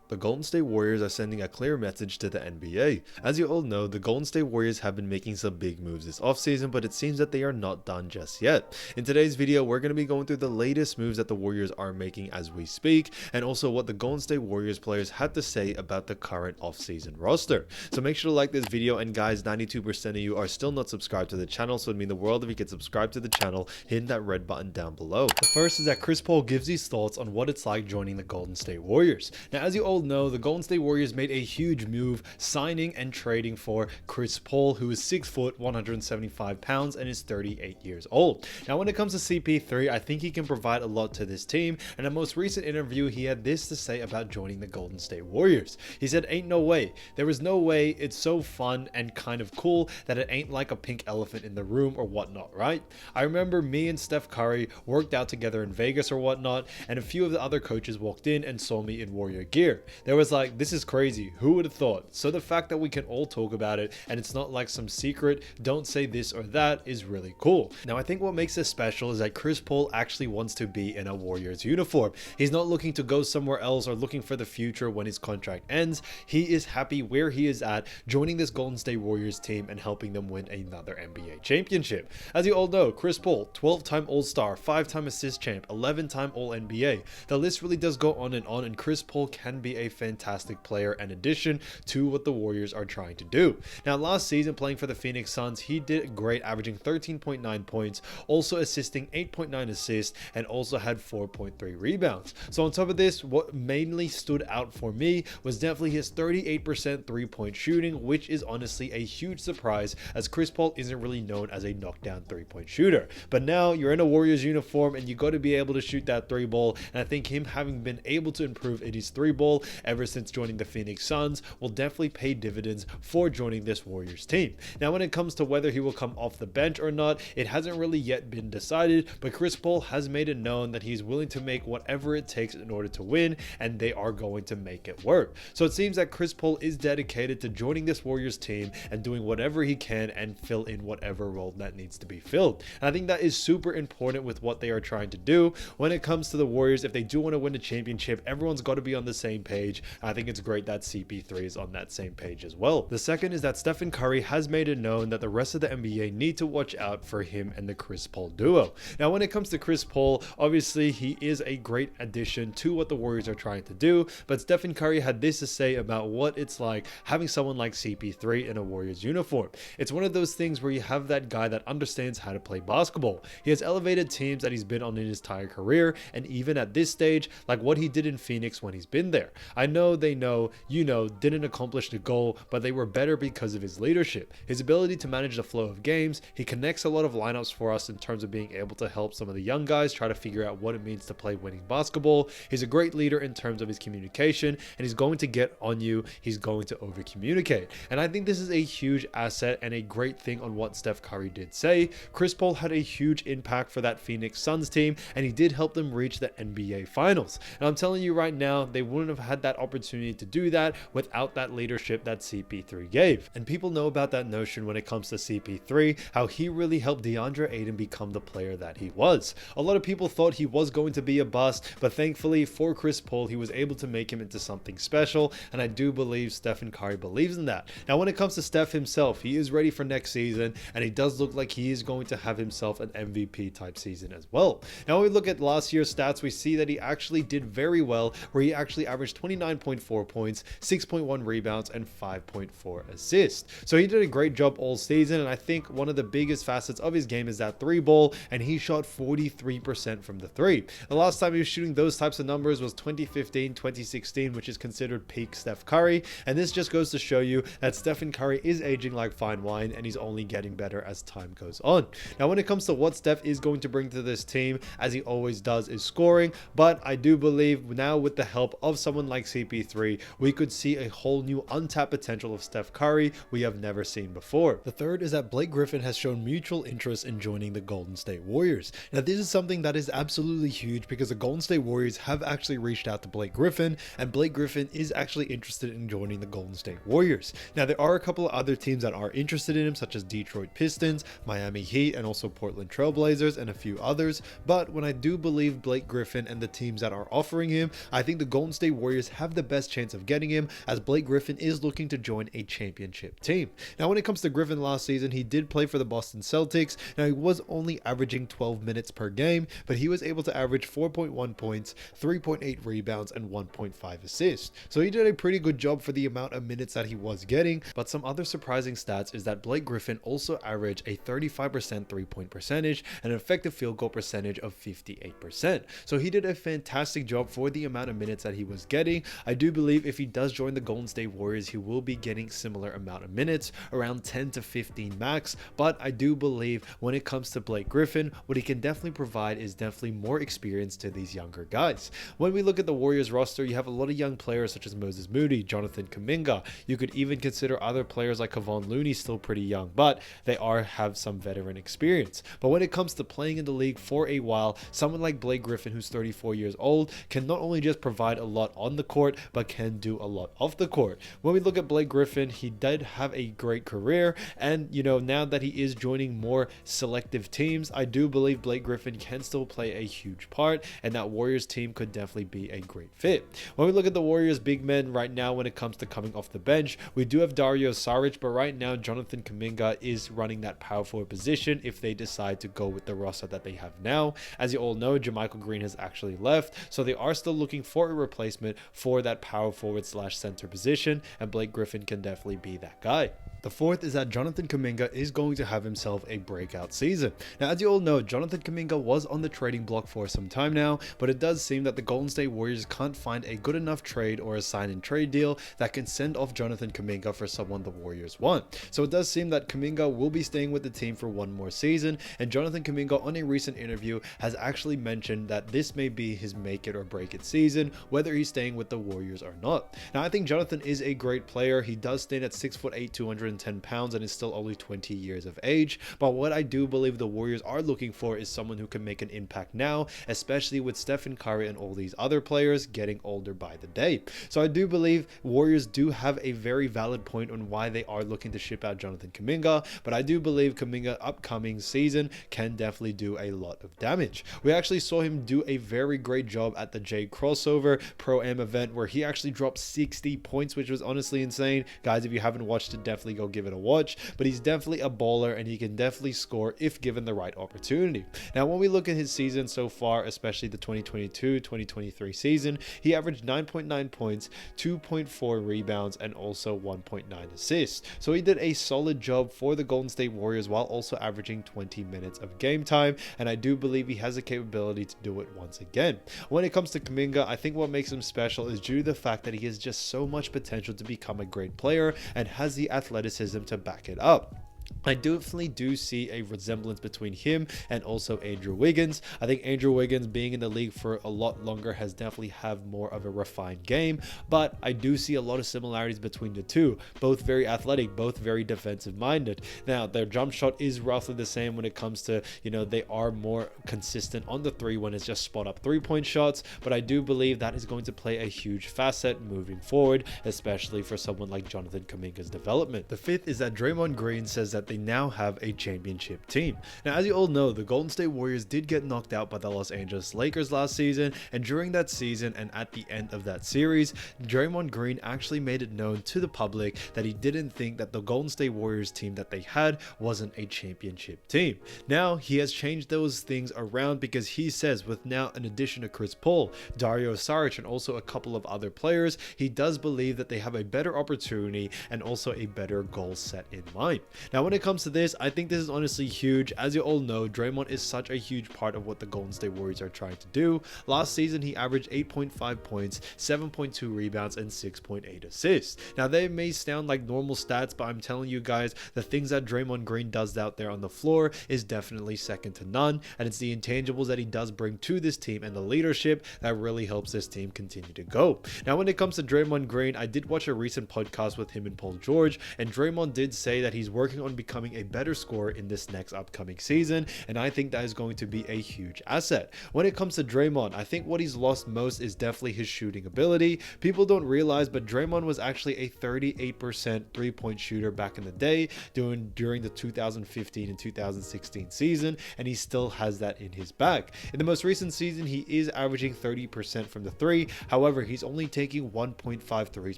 The Golden State Warriors are sending a clear message to the NBA. As you all know, the Golden State Warriors have been making some big moves this offseason, but it seems that they are not done just yet. In today's video, we're going to be going through the latest moves that the Warriors are making as we speak, and also what the Golden State Warriors players had to say about the current offseason roster. So make sure to like this video, and guys, 92% of you are still not subscribed to the channel, so it'd mean the world if you could subscribe to the channel, hitting that red button down below. The first is that Chris Paul gives his thoughts on what it's like joining the Golden State Warriors. Now, as you all know, the Golden State Warriors made a huge move signing and trading for Chris Paul, who is 6 foot 175 pounds and is 38 years old. Now, when it comes to CP3, I think he can provide a lot to this team. In a most recent interview, he had this to say about joining the Golden State Warriors. He said, "Ain't no way. There is no way. It's so fun and kind of cool that it ain't like a pink elephant in the room or whatnot, right? I remember me and Steph Curry worked out together in Vegas or whatnot, and a few of the other coaches walked in and saw me in Warrior gear. There was like, this is crazy. Who would have thought? So the fact that we can all talk about it and it's not like some secret, don't say this or that, is really cool." Now, I think what makes this special is that Chris Paul actually wants to be in a Warriors uniform. He's not looking to go somewhere else or looking for the future when his contract ends. He is happy where he is at, joining this Golden State Warriors team and helping them win another NBA championship. As you all know, Chris Paul, 12-time All-Star, 5-time assist champ, 11-time All-NBA. The list really does go on, and Chris Paul can be a fantastic player and addition to what the Warriors are trying to do. Now, last season playing for the Phoenix Suns, he did great, averaging 13.9 points, also assisting 8.9 assists, and also had 4.3 rebounds. So on top of this, what mainly stood out for me was definitely his 38% three-point shooting, which is honestly a huge surprise, as Chris Paul isn't really known as a knockdown three-point shooter. But now you're in a Warriors uniform and you got to be able to shoot that three ball, and I think him having been able to improve in his three ball ever since joining the Phoenix Suns will definitely pay dividends for joining this Warriors team. Now, when it comes to whether he will come off the bench or not, it hasn't really yet been decided, but Chris Paul has made it known that he's willing to make whatever it takes in order to win, and they are going to make it work. So it seems that Chris Paul is dedicated to joining this Warriors team and doing whatever he can and fill in whatever role that needs to be filled. And I think that is super important with what they are trying to do. When it comes to the Warriors, if they do want to win a championship, everyone's got to be on the same page. I think it's great that CP3 is on that same page as well. The second is that Stephen Curry has made it known that the rest of the NBA need to watch out for him and the Chris Paul duo. Now, when it comes to Chris Paul, obviously he is a great addition to what the Warriors are trying to do, but Stephen Curry had this to say about what it's like having someone like CP3 in a Warriors uniform. It's one of those things where you have that guy that understands how to play basketball. He has elevated teams that he's been on in his entire career, and even at this stage, like what he did in Phoenix when he's been there. I know they know, didn't accomplish the goal, but they were better because of his leadership, his ability to manage the flow of games. He connects a lot of lineups for us in terms of being able to help some of the young guys try to figure out what it means to play winning basketball. He's a great leader in terms of his communication, and he's going to get on you. He's going to over communicate, and I think this is a huge asset and a great thing on what Steph Curry did say. Chris Paul had a huge impact for that Phoenix Suns team, and he did help them reach the NBA Finals. And I'm telling you right now, they wouldn't have had that opportunity to do that without that leadership that CP3 gave. And people know about that notion when it comes to CP3, how he really helped DeAndre Ayton become the player that he was. A lot of people thought he was going to be a bust, but thankfully for Chris Paul, he was able to make him into something special, and I do believe Stephen Curry believes in that. Now, when it comes to Steph himself, he is ready for next season, and he does look like he is going to have himself an MVP type season as well. Now, when we look at last year's stats, we see that he actually did very well, where he actually averaged 29.4 points, 6.1 rebounds, and 5.4 assists. So he did a great job all season, and I think one of the biggest facets of his game is that three ball, and he shot 43% from the three. The last time he was shooting those types of numbers was 2015, 2016, which is considered peak Steph Curry, and this just goes to show you that Stephen Curry is aging like fine wine, and he's only getting better as time goes on. Now, when it comes to what Steph is going to bring to this team, as he always does, is scoring, but I do believe now with the help of someone like CP3, we could see a whole new untapped potential of Steph Curry we have never seen before. The third is that Blake Griffin has shown mutual interest in joining the Golden State Warriors. Now, this is something that is absolutely huge because the Golden State Warriors have actually reached out to Blake Griffin, and Blake Griffin is actually interested in joining the Golden State Warriors. Now, there are a couple of other teams that are interested in him, such as Detroit Pistons, Miami Heat, and also Portland Trail Blazers, and a few others, but when I do believe Blake Griffin and the teams that are offering him, I think the Golden State Warriors Warriors have the best chance of getting him, as Blake Griffin is looking to join a championship team. Now, when it comes to Griffin last season, he did play for the Boston Celtics. Now, he was only averaging 12 minutes per game, but he was able to average 4.1 points, 3.8 rebounds, and 1.5 assists. So he did a pretty good job for the amount of minutes that he was getting. But some other surprising stats is that Blake Griffin also averaged a 35% three-point percentage and an effective field goal percentage of 58%. So he did a fantastic job for the amount of minutes that he was getting. I do believe if he does join the Golden State Warriors, he will be getting similar amount of minutes, around 10 to 15 max. But I do believe when it comes to Blake Griffin, what he can definitely provide is definitely more experience to these younger guys. When we look at the Warriors roster, you have a lot of young players such as Moses Moody, Jonathan Kuminga. You could even consider other players like Kevon Looney, still pretty young, but they have some veteran experience. But when it comes to playing in the league for a while, someone like Blake Griffin, who's 34 years old, can not only just provide a lot on the court, but can do a lot off the court. When we look at Blake Griffin, he did have a great career, and now that he is joining more selective teams, I do believe Blake Griffin can still play a huge part, and that Warriors team could definitely be a great fit. When we look at the Warriors big men right now, when it comes to coming off the bench, we do have Dario Saric, but right now Jonathan Kuminga is running that power forward position if they decide to go with the roster that they have now. As you all know, Jermichael Green has actually left, so they are still looking for a replacement for that power forward / center position, and Blake Griffin can definitely be that guy. The fourth is that Jonathan Kuminga is going to have himself a breakout season. Now, as you all know, Jonathan Kuminga was on the trading block for some time now, but it does seem that the Golden State Warriors can't find a good enough trade or a sign-and-trade deal that can send off Jonathan Kuminga for someone the Warriors want. So it does seem that Kuminga will be staying with the team for one more season, and Jonathan Kuminga on a recent interview has actually mentioned that this may be his make it or break it season, whether he's staying with the Warriors or not. Now, I think Jonathan is a great player. He does stand at 6'8", 210 pounds, and is still only 20 years of age. But what I do believe the Warriors are looking for is someone who can make an impact now, especially with Steph and Curry and all these other players getting older by the day. So I do believe Warriors do have a very valid point on why they are looking to ship out Jonathan Kuminga, but I do believe Kuminga upcoming season can definitely do a lot of damage. We actually saw him do a very great job at the J Crossover Pro-Am event, where he actually dropped 60 points, which was honestly insane. Guys, if you haven't watched it, definitely go give it a watch. But he's definitely a baller, and he can definitely score if given the right opportunity. Now, when we look at his season so far, especially the 2022-2023 season, he averaged 9.9 points, 2.4 rebounds, and also 1.9 assists. So he did a solid job for the Golden State Warriors while also averaging 20 minutes of game time, and I do believe he has the capability to do it once again. When it comes to Kuminga, I think what makes him special is due to the fact that he has just so much potential to become a great player and has the athleticism to back it up. I definitely do see a resemblance between him and also Andrew Wiggins. I think Andrew Wiggins, being in the league for a lot longer, has definitely have more of a refined game, but I do see a lot of similarities between the two. Both very athletic, both very defensive minded. Now, their jump shot is roughly the same when it comes to, they are more consistent on the three when it's just spot up 3-point shots, but I do believe that is going to play a huge facet moving forward, especially for someone like Jonathan Kuminga's development. The fifth is that Draymond Green says that they now have a championship team. Now, as you all know, the Golden State Warriors did get knocked out by the Los Angeles Lakers last season, and during that season and at the end of that series, Draymond Green actually made it known to the public that he didn't think that the Golden State Warriors team that they had wasn't a championship team. Now, he has changed those things around, because he says with now an addition to Chris Paul, Dario Saric, and also a couple of other players, he does believe that they have a better opportunity and also a better goal set in mind. Now, when it comes to this, I think this is honestly huge. As you all know, Draymond is such a huge part of what the Golden State Warriors are trying to do. Last season, he averaged 8.5 points, 7.2 rebounds, and 6.8 assists. Now, they may sound like normal stats, but I'm telling you guys, the things that Draymond Green does out there on the floor is definitely second to none, and it's the intangibles that he does bring to this team and the leadership that really helps this team continue to go. Now, when it comes to Draymond Green, I did watch a recent podcast with him and Paul George, and Draymond did say that he's working on becoming becoming a better scorer in this next upcoming season, and I think that is going to be a huge asset. When it comes to Draymond, I think what he's lost most is definitely his shooting ability. People don't realize, but Draymond was actually a 38% three-point shooter back in the day during the 2015 and 2016 season, and he still has that in his bag. In the most recent season, he is averaging 30% from the three. However, he's only taking 1.5 threes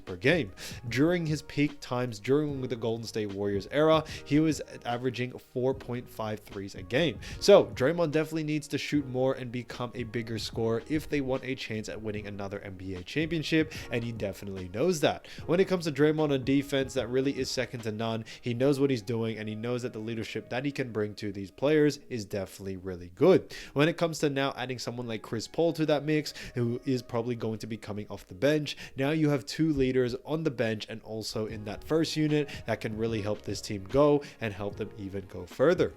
per game. During his peak times during the Golden State Warriors era, he was averaging 4.5 threes a game. So Draymond definitely needs to shoot more and become a bigger scorer if they want a chance at winning another NBA championship, and he definitely knows that. When it comes to Draymond on defense, that really is second to none. He knows what he's doing, and he knows that the leadership that he can bring to these players is definitely really good. When it comes to now adding someone like Chris Paul to that mix, who is probably going to be coming off the bench, now you have two leaders on the bench and also in that first unit that can really help this team go and help them even go further.